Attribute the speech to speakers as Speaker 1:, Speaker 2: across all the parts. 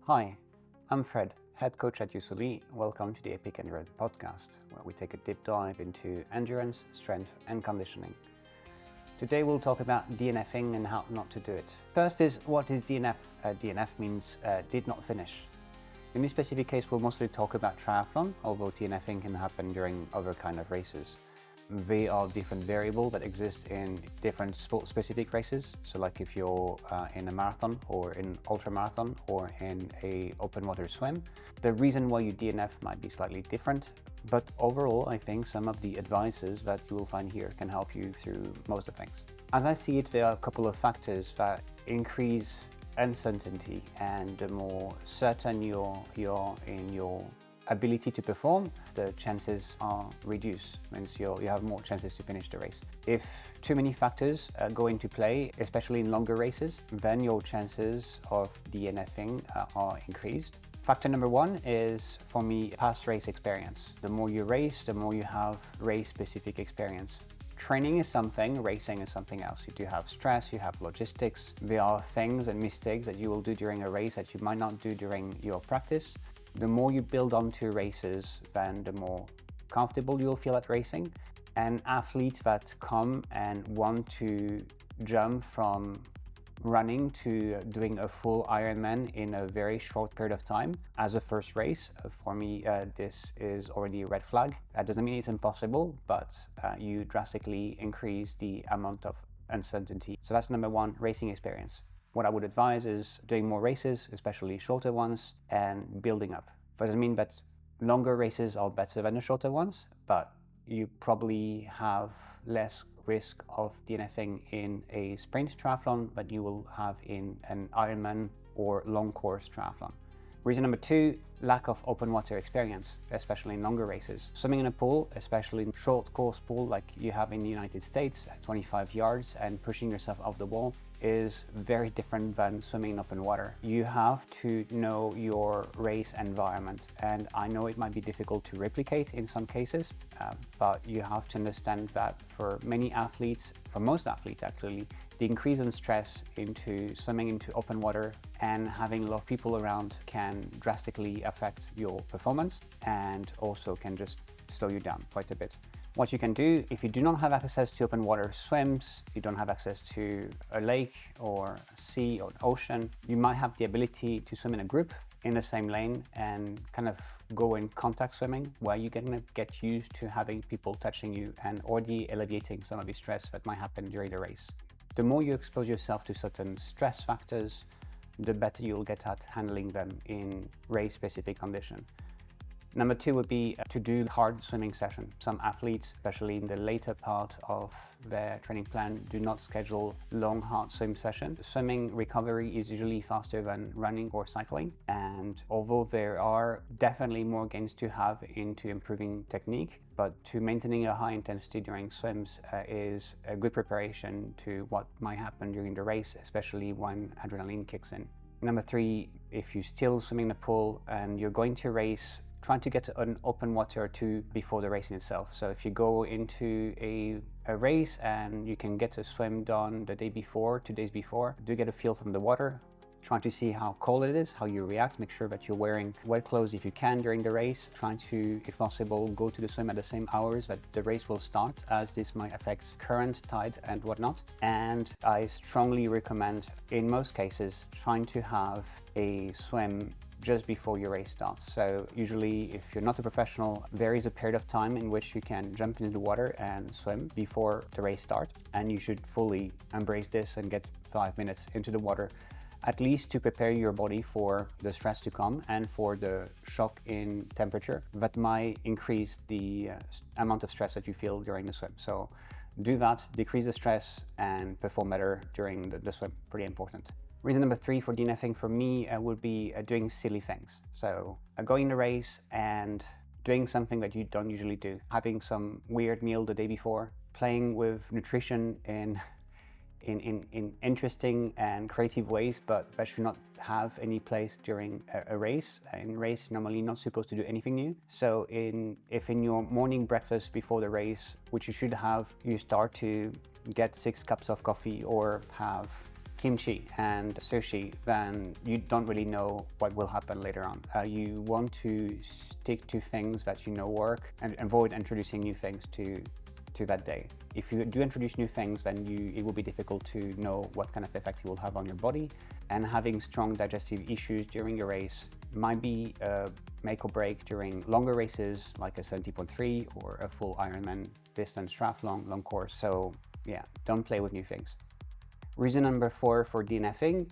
Speaker 1: Hi, I'm Fred, head coach at Yousuli. Welcome to the Epic Endurance podcast, where we take a deep dive into endurance, strength, and conditioning. Today we'll talk about DNFing and how not to do it. First is, what is DNF? DNF means did not finish. In this specific case, we'll mostly talk about triathlon, although DNFing can happen during other kind of races. They are different variables that exist in different sport-specific races. So like if you're in a marathon or in ultra marathon or in a open water swim, the reason why you DNF might be slightly different. But overall, I think some of the advices that you will find here can help you through most of the things. As I see it, there are a couple of factors that increase uncertainty, and the more certain you're in your ability to perform, the chances are reduced, means you have more chances to finish the race. If too many factors go into play, especially in longer races, then your chances of DNFing are increased. Factor number one is, for me, past race experience. The more you race, the more you have race-specific experience. Training is something, racing is something else. You do have stress, you have logistics. There are things and mistakes that you will do during a race that you might not do during your practice. The more you build onto races, then the more comfortable you'll feel at racing. And athletes that come and want to jump from running to doing a full Ironman in a very short period of time as a first race, for me, this is already a red flag. That doesn't mean it's impossible, but you drastically increase the amount of uncertainty. So that's number one, racing experience. What I would advise is doing more races, especially shorter ones, and building up. That doesn't mean that longer races are better than the shorter ones, but you probably have less risk of DNFing in a sprint triathlon than you will have in an Ironman or long course triathlon. Reason number two, lack of open water experience, especially in longer races. Swimming in a pool, especially in short course pool like you have in the United States at 25 yards and pushing yourself off the wall, is very different than swimming in open water. You have to know your race environment, and I know it might be difficult to replicate in some cases, but you have to understand that for many athletes, for most athletes actually, the increase in stress into swimming into open water and having a lot of people around can drastically affect your performance and also can just slow you down quite a bit. What you can do, if you do not have access to open water swims, you don't have access to a lake or a sea or an ocean, you might have the ability to swim in a group in the same lane and kind of go in contact swimming, where you're gonna get used to having people touching you and already alleviating some of the stress that might happen during the race. The more you expose yourself to certain stress factors, the better you'll get at handling them in race-specific condition. Number two would be to do hard swimming session. Some athletes, especially in the later part of their training plan, do not schedule long, hard swim session. Swimming recovery is usually faster than running or cycling. And although there are definitely more gains to have into improving technique, but to maintaining a high intensity during swims is a good preparation to what might happen during the race, especially when adrenaline kicks in. Number three, if you're still swimming in the pool and you're going to race, trying to get an open water or two before the race in itself. So if you go into a race and you can get a swim done the day before, 2 days before, do get a feel from the water, trying to see how cold it is, how you react, make sure that you're wearing wet clothes if you can during the race, trying to, if possible, go to the swim at the same hours that the race will start, as this might affect current, tide and whatnot. And I strongly recommend, in most cases, trying to have a swim just before your race starts. So usually, if you're not a professional, there is a period of time in which you can jump into the water and swim before the race starts, and you should fully embrace this and get 5 minutes into the water, at least to prepare your body for the stress to come and for the shock in temperature that might increase the amount of stress that you feel during the swim. So do that, decrease the stress and perform better during the swim, pretty important. Reason number three for DNFing for me would be doing silly things. So going in a race and doing something that you don't usually do, having some weird meal the day before, playing with nutrition in interesting and creative ways, but that should not have any place during a race. In race, normally not supposed to do anything new. So if in your morning breakfast before the race, which you should have, you start to get 6 cups of coffee or have kimchi and sushi, then you don't really know what will happen later on. You want to stick to things that you know work and avoid introducing new things to that day. If you do introduce new things, then it will be difficult to know what kind of effects it will have on your body. And having strong digestive issues during your race might be a make or break during longer races like a 70.3 or a full Ironman distance triathlon long course. So yeah, don't play with new things. Reason number 4 for DNFing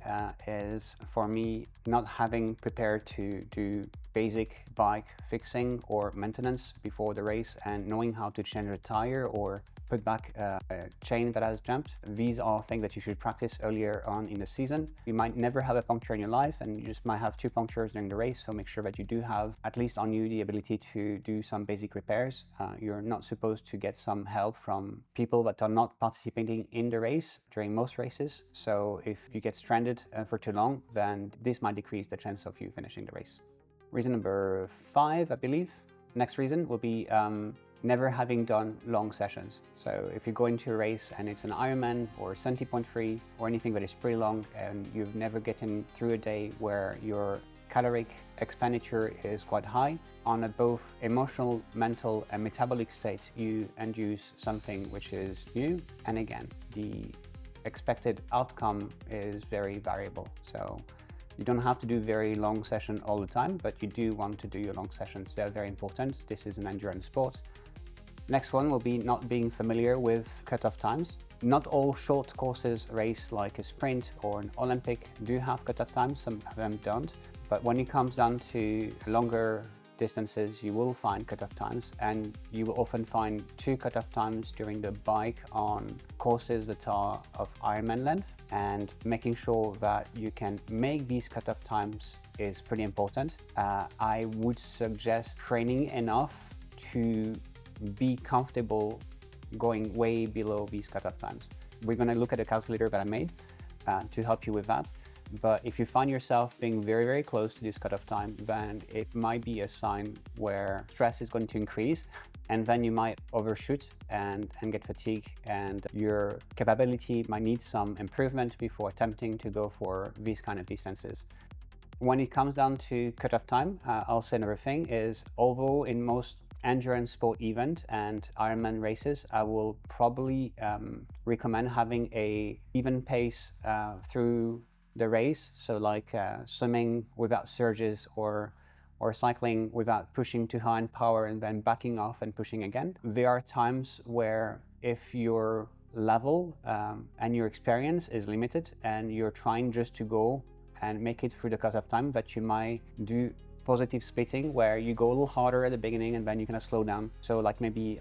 Speaker 1: is, for me, not having prepared to do basic bike fixing or maintenance before the race and knowing how to change a tire or put back a chain that has jumped. These are things that you should practice earlier on in the season. You might never have a puncture in your life, and you just might have 2 punctures during the race, so make sure that you do have at least on you the ability to do some basic repairs. You're not supposed to get some help from people that are not participating in the race during most races, so if you get stranded for too long, then this might decrease the chance of you finishing the race. Reason number 5, I believe. Next reason will be never having done long sessions. So if you go into a race and it's an Ironman or 70.3 or anything that is pretty long and you've never gotten through a day where your caloric expenditure is quite high, on a both emotional, mental and metabolic state, you induce something which is new. And again, the expected outcome is very variable. So you don't have to do very long session all the time, but you do want to do your long sessions. They're very important. This is an endurance sport. Next one will be not being familiar with cutoff times. Not all short courses race like a sprint or an Olympic do have cutoff times, some of them don't. But when it comes down to longer distances, you will find cutoff times, and you will often find 2 cutoff times during the bike on courses that are of Ironman length, and making sure that you can make these cutoff times is pretty important. I would suggest training enough to be comfortable going way below these cutoff times. We're going to look at a calculator that I made to help you with that. But if you find yourself being very, very close to this cutoff time, then it might be a sign where stress is going to increase, and then you might overshoot and get fatigued, and your capability might need some improvement before attempting to go for these kind of distances. When it comes down to cutoff time, I'll say another thing is, although in most endurance sport event and Ironman races, I will probably recommend having a even pace through the race. So like swimming without surges or cycling without pushing too high in power and then backing off and pushing again. There are times where if your level and your experience is limited and you're trying just to go and make it through the cutoff time, that you might do positive splitting, where you go a little harder at the beginning and then you kind of slow down. So like maybe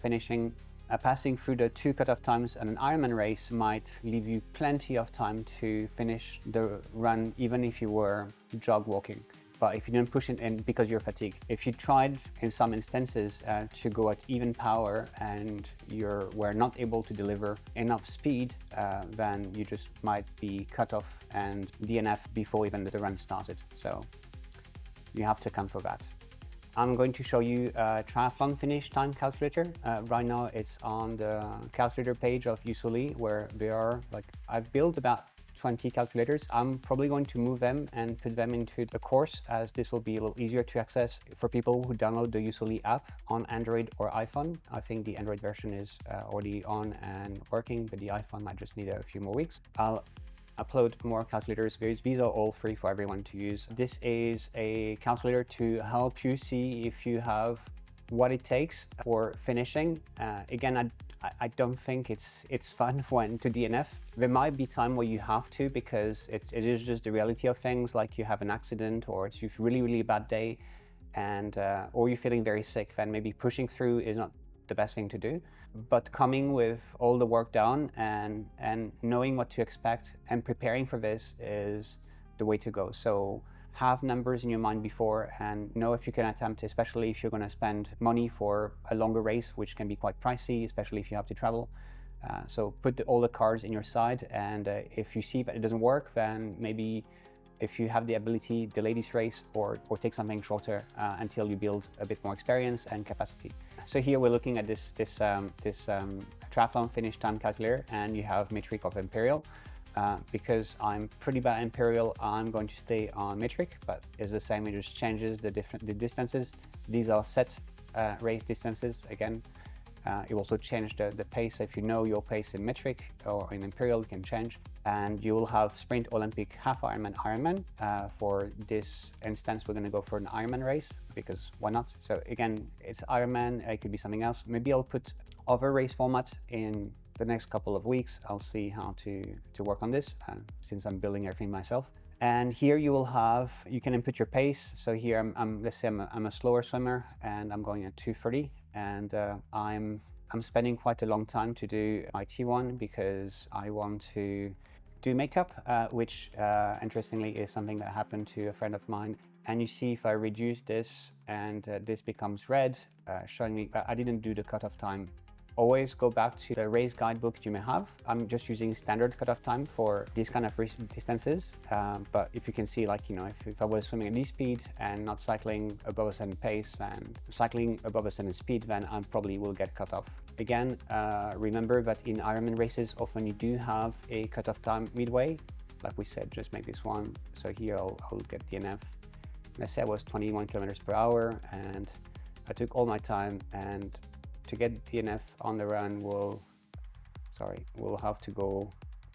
Speaker 1: passing through the 2 cutoff times and an Ironman race might leave you plenty of time to finish the run, even if you were jog walking. But if you don't push it in because you're fatigued, if you tried in some instances to go at even power and were not able to deliver enough speed, then you just might be cut off and DNF before even the run started. So you have to account for that. I'm going to show you a triathlon finish time calculator. Right now it's on the calculator page of Yousuli, where I've built about 20 calculators. I'm probably going to move them and put them into the course, as this will be a little easier to access for people who download the Yousuli app on Android or iPhone. I think the Android version is already on and working, but the iPhone might just need a few more weeks. I'll upload more calculators. These are all free for everyone to use. This is a calculator to help you see if you have what it takes for finishing. Again, I don't think it's fun when to DNF. There might be time where you have to, because it is just the reality of things, like you have an accident or it's a really, really bad day, and or you're feeling very sick, then maybe pushing through is not the best thing to do. But coming with all the work done and knowing what to expect and preparing for this is the way to go. So have numbers in your mind before and know if you can attempt, especially if you're going to spend money for a longer race, which can be quite pricey, especially if you have to travel. So put all the cards in your side, and if you see that it doesn't work, then maybe if you have the ability, delay this race or take something shorter until you build a bit more experience and capacity. So here we're looking at this triathlon finish time calculator, and you have metric of imperial. Because I'm pretty bad at imperial, I'm going to stay on metric, but it's the same, it just changes the distances. These are set race distances again. You also change the pace. If you know your pace in metric or in imperial, you can change. And you will have sprint, Olympic, half Ironman, Ironman. For this instance, we're going to go for an Ironman race because why not? So again, it's Ironman. It could be something else. Maybe I'll put other race format in the next couple of weeks. I'll see how to work on this since I'm building everything myself. And here you will have, you can input your pace. So here let's say I'm a slower swimmer and I'm going at 2:30, and I'm spending quite a long time to do my T1 because I want to do makeup, which interestingly is something that happened to a friend of mine. And you see if I reduce this and this becomes red, showing me that I didn't do the cutoff time. Always go back to the race guidebook you may have. I'm just using standard cutoff time for these kind of distances. But if you can see, like, you know, if I was swimming at this speed and not cycling above a certain pace and cycling above a certain speed, then I probably will get cut off. Again, remember that in Ironman races, often you do have a cutoff time midway. Like we said, just make this one. So here I'll get DNF. Let's say I was 21 kilometers per hour and I took all my time, and to get DNF on the run, we'll have to go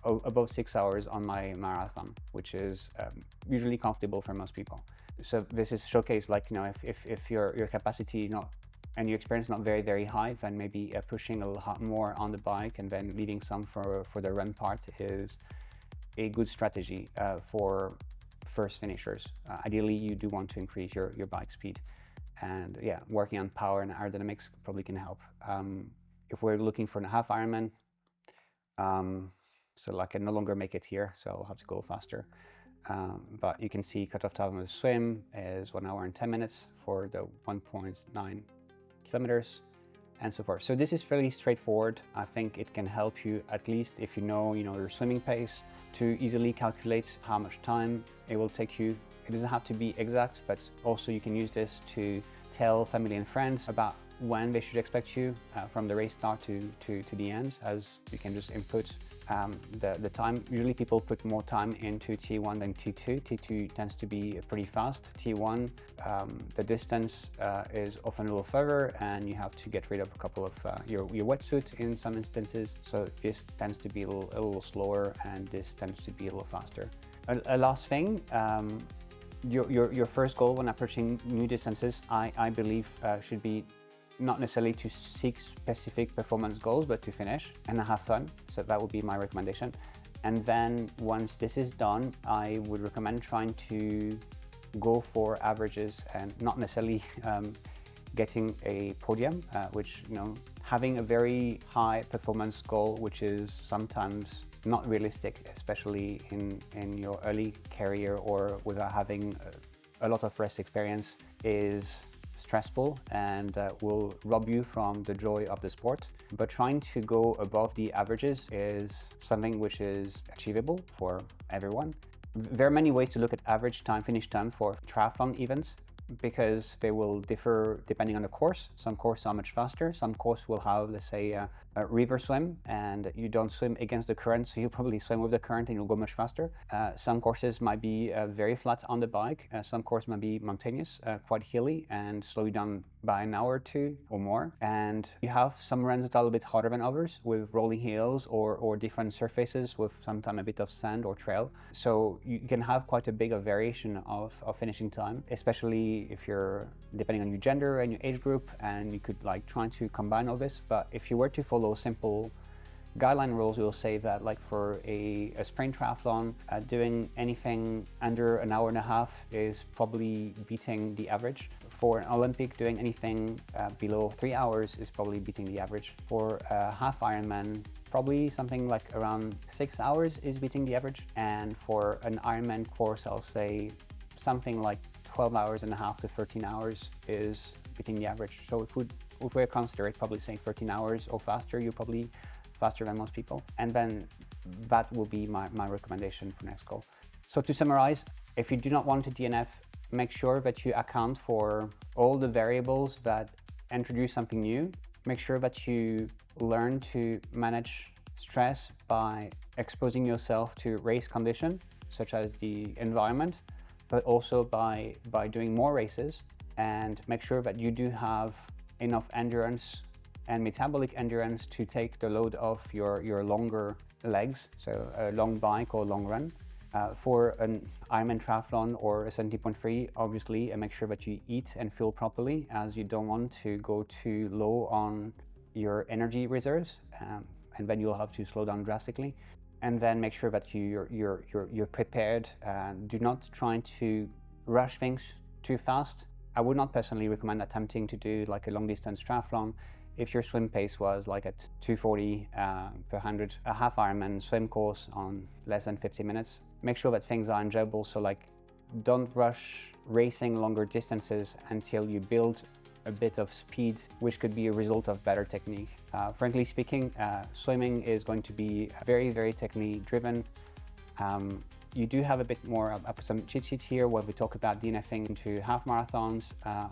Speaker 1: above 6 hours on my marathon, which is usually comfortable for most people. So this is showcase, like, you know, if your capacity is not and your experience not very, very high, then maybe pushing a lot more on the bike and then leaving some for the run part is a good strategy for first finishers. Ideally, you do want to increase your bike speed. And yeah, working on power and aerodynamics probably can help. If we're looking for a half Ironman, so I can no longer make it here, so I'll have to go faster. But you can see cutoff time of the swim is 1 hour and 10 minutes for the 1.9 kilometers and so forth. So this is fairly straightforward. I think it can help you, at least if you know your swimming pace, to easily calculate how much time it will take you. It doesn't have to be exact, but also you can use this to tell family and friends about when they should expect you from the race start to the end, as you can just input the time. Usually people put more time into T1 than T2. T2 tends to be pretty fast. T1, the distance is often a little further and you have to get rid of a couple of your wetsuit in some instances. So this tends to be a little slower and this tends to be a little faster. A last thing, your first goal when approaching new distances, I believe, should be not necessarily to seek specific performance goals, but to finish and have fun. So that would be my recommendation. And then once this is done, I would recommend trying to go for averages and not necessarily getting a podium, which, having a very high performance goal, which is sometimes not realistic, especially in your early career or without having a lot of race experience, is stressful and will rob you from the joy of the sport. But trying to go above the averages is something which is achievable for everyone. There are many ways to look at average time, finish time for triathlon events, because they will differ depending on the course. Some courses are much faster. Some courses will have, let's say, a river swim, and you don't swim against the current, so you probably swim with the current and you'll go much faster. Some courses might be very flat on the bike. Some courses might be mountainous, quite hilly, and slow you down by an hour or two or more. And you have some runs that are a little bit harder than others, with rolling hills or different surfaces with sometimes a bit of sand or trail. So you can have quite a big variation of finishing time, especially if you're, depending on your gender and your age group, and you could try to combine all this. But if you were to follow simple guideline rules, we'll say that for a sprint triathlon, doing anything under an hour and a half is probably beating the average. For an Olympic, doing anything below 3 hours is probably beating the average. For a half Ironman, probably something like around 6 hours is beating the average. And for an Ironman course, I'll say something like 12 hours and a half to 13 hours is beating the average. So if we consider it, probably saying 13 hours or faster, you're probably faster than most people. And then that will be my recommendation for next goal. So to summarize, if you do not want to DNF, make sure that you account for all the variables that introduce something new. Make sure that you learn to manage stress by exposing yourself to race condition, such as the environment, but also by doing more races, and make sure that you do have enough endurance and metabolic endurance to take the load off your longer legs, so a long bike or long run. For an Ironman triathlon or a 70.3, obviously, make sure that you eat and fuel properly, as you don't want to go too low on your energy reserves, and then you'll have to slow down drastically. And then make sure that you're prepared. Do not try to rush things too fast. I would not personally recommend attempting to do like a long distance triathlon if your swim pace was like at 240 per 100, a half Ironman swim course on less than 50 minutes. Make sure that things are enjoyable, so like don't rush racing longer distances until you build a bit of speed, which could be a result of better technique. Frankly speaking, swimming is going to be very, very technique driven. You do have a bit more of some cheat sheet here where we talk about DNFing into half marathons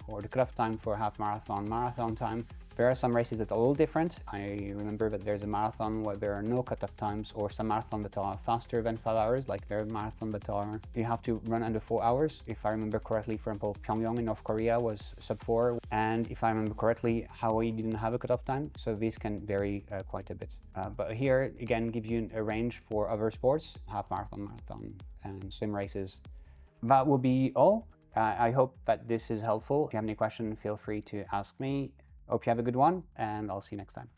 Speaker 1: or the cutoff time for half marathon time. There are some races that are a little different. I remember that there's a marathon where there are no cutoff times, or some marathons that are faster than 5 hours, like there are marathons that are, you have to run under 4 hours. If I remember correctly, for example, Pyongyang in North Korea was sub 4. And if I remember correctly, Hawaii didn't have a cutoff time. So these can vary quite a bit. But here, again, gives you a range for other sports, half marathon, and swim races. That will be all. I hope that this is helpful. If you have any questions, feel free to ask me. Hope you have a good one, and I'll see you next time.